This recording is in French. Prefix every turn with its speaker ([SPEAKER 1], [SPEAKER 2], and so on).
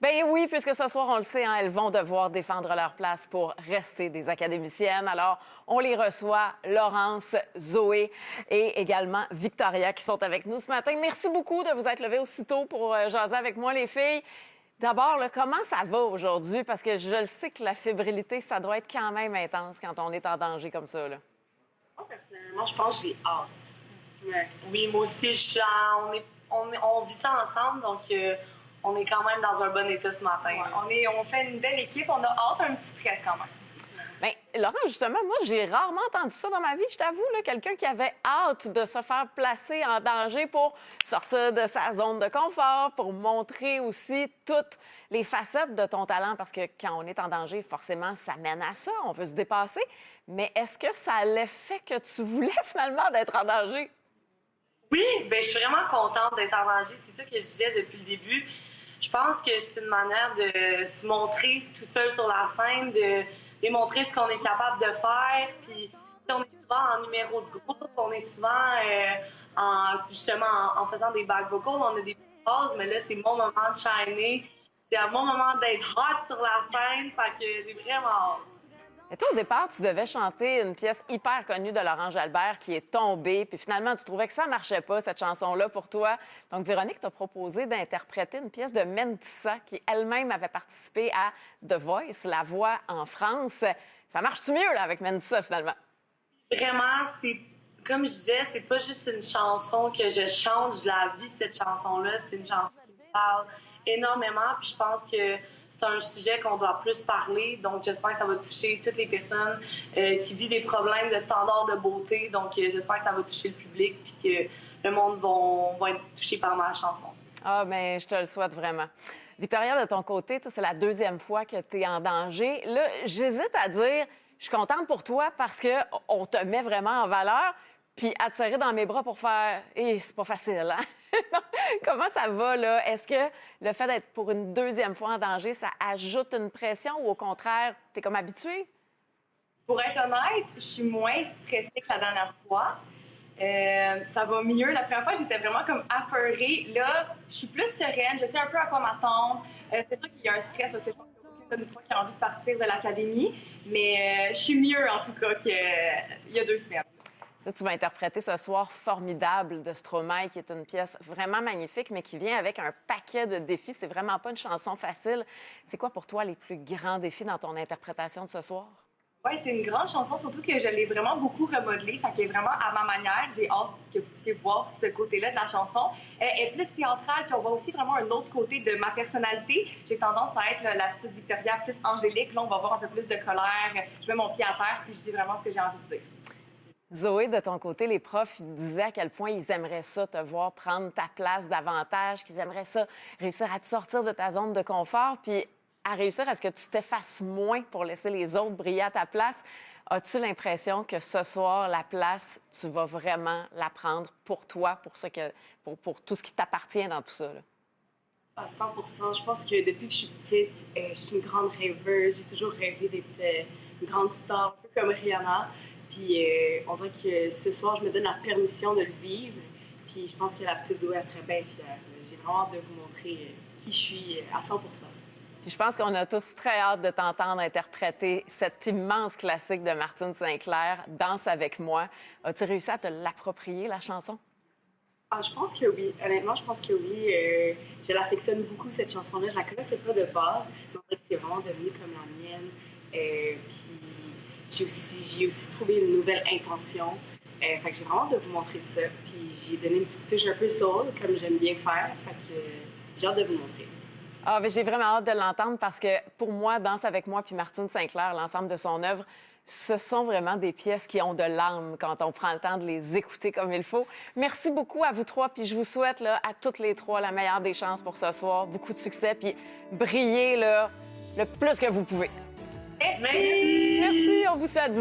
[SPEAKER 1] Ben oui, puisque ce soir, on le sait, elles vont devoir défendre leur place pour rester des académiciennes. Alors, on les reçoit, Laurence, Zoé et également Victoria qui sont avec nous ce matin. Merci beaucoup de vous être levées aussitôt pour jaser avec moi, les filles. D'abord, comment ça va aujourd'hui? Parce que je le sais que la fébrilité, ça doit être quand même intense quand on est en danger comme ça, là.
[SPEAKER 2] Moi, personnellement, je pense que j'ai hâte. Ouais. Oui, moi aussi, on vit ça ensemble, donc on est quand même dans un bon état ce matin.
[SPEAKER 3] Ouais, on fait une belle équipe, on a hâte, un petit stress quand même.
[SPEAKER 1] Bien, Laurent, justement, moi, j'ai rarement entendu ça dans ma vie. Je t'avoue, quelqu'un qui avait hâte de se faire placer en danger pour sortir de sa zone de confort, pour montrer aussi toutes les facettes de ton talent, parce que quand on est en danger, forcément, ça mène à ça. On veut se dépasser. Mais est-ce que ça a l'effet que tu voulais finalement d'être en danger?
[SPEAKER 2] Oui, bien, je suis vraiment contente d'être en danger. C'est ça que je disais depuis le début. Je pense que c'est une manière de se montrer tout seul sur la scène, de démontrer ce qu'on est capable de faire. Puis, on est souvent en numéro de groupe, on est souvent en faisant des back vocals, on a des petites pauses, mais là, c'est mon moment de shiner. C'est à mon moment d'être hot sur la scène, fait que j'ai vraiment hâte.
[SPEAKER 1] Et toi, au départ, tu devais chanter une pièce hyper connue de Laurent Jalbert qui est tombée, puis finalement, tu trouvais que ça marchait pas, cette chanson-là, pour toi. Donc, Véronique t'a proposé d'interpréter une pièce de Mentissa qui elle-même avait participé à The Voice, La Voix en France. Ça marche-tu mieux, là, avec Mentissa, finalement?
[SPEAKER 2] Vraiment, c'est comme je disais, c'est pas juste une chanson que je chante, je la vis, cette chanson-là. C'est une chanson qui me parle énormément, puis je pense que c'est un sujet qu'on doit plus parler, donc j'espère que ça va toucher toutes les personnes qui vivent des problèmes de standards de beauté. Donc j'espère que ça va toucher le public puis que le monde va être touché par ma chanson.
[SPEAKER 1] Ah, bien, je te le souhaite vraiment. Victoria, de ton côté, toi, c'est la deuxième fois que tu es en danger. Là, j'hésite à dire, je suis contente pour toi parce qu'on te met vraiment en valeur, puis à te serrer dans mes bras pour faire « Eh, c'est pas facile, hein? » Comment ça va, là? Est-ce que le fait d'être pour une deuxième fois en danger, ça ajoute une pression ou au contraire, t'es comme habituée?
[SPEAKER 3] Pour être honnête, je suis moins stressée que la dernière fois. Ça va mieux. La première fois, j'étais vraiment comme apeurée. Là, je suis plus sereine. Je sais un peu à quoi m'attendre. C'est sûr qu'il y a un stress parce que je pense qu'il y a aucune de toi qui a envie de partir de l'académie. Mais je suis mieux, en tout cas, qu'il y a 2 semaines.
[SPEAKER 1] Là, tu vas interpréter ce soir Formidable de Stromae, qui est une pièce vraiment magnifique, mais qui vient avec un paquet de défis. C'est vraiment pas une chanson facile. C'est quoi pour toi les plus grands défis dans ton interprétation de ce soir?
[SPEAKER 3] Oui, c'est une grande chanson, surtout que je l'ai vraiment beaucoup remodelée. Fait qu'elle est vraiment à ma manière. J'ai hâte que vous puissiez voir ce côté-là de la chanson. Elle est plus théâtrale, puis on voit aussi vraiment un autre côté de ma personnalité. J'ai tendance à être la petite Victoria plus angélique. Là, on va voir un peu plus de colère. Je mets mon pied à terre, puis je dis vraiment ce que j'ai envie de dire.
[SPEAKER 1] Zoé, de ton côté, les profs ils disaient à quel point ils aimeraient ça, te voir prendre ta place davantage, qu'ils aimeraient ça, réussir à te sortir de ta zone de confort, puis à réussir à ce que tu t'effaces moins pour laisser les autres briller à ta place. As-tu l'impression que ce soir, la place, tu vas vraiment la prendre pour toi, pour tout ce qui t'appartient dans tout ça, là?
[SPEAKER 2] À 100%. Je pense que depuis que je suis petite, je suis une grande rêveuse. J'ai toujours rêvé d'être une grande star, un peu comme Rihanna. Puis on dirait que ce soir, je me donne la permission de le vivre. Puis je pense que la petite Zoé, elle serait bien fière. J'ai vraiment hâte de vous montrer qui je suis à 100%.
[SPEAKER 1] Puis je pense qu'on a tous très hâte de t'entendre interpréter cet immense classique de Martine St-Clair, Danse avec moi. As-tu réussi à te l'approprier, la chanson?
[SPEAKER 2] Ah, je pense que oui. Honnêtement, je pense que oui. Je l'affectionne beaucoup, cette chanson-là. Je la connaissais pas de base, mais c'est vraiment devenu comme la mienne. Puis j'ai aussi trouvé une nouvelle intention. Fait que j'ai vraiment hâte de vous montrer ça. Puis j'ai donné une petite touche un peu soul, comme j'aime bien faire. Fait que j'ai hâte de vous montrer.
[SPEAKER 1] Ah, mais j'ai vraiment hâte de l'entendre parce que pour moi, Danse avec moi puis Martine St-Clair, l'ensemble de son œuvre, ce sont vraiment des pièces qui ont de l'âme quand on prend le temps de les écouter comme il faut. Merci beaucoup à vous trois, puis je vous souhaite là, à toutes les trois la meilleure des chances pour ce soir. Beaucoup de succès, puis brillez là, le plus que vous pouvez.
[SPEAKER 2] Merci!
[SPEAKER 1] Merci, on vous souhaite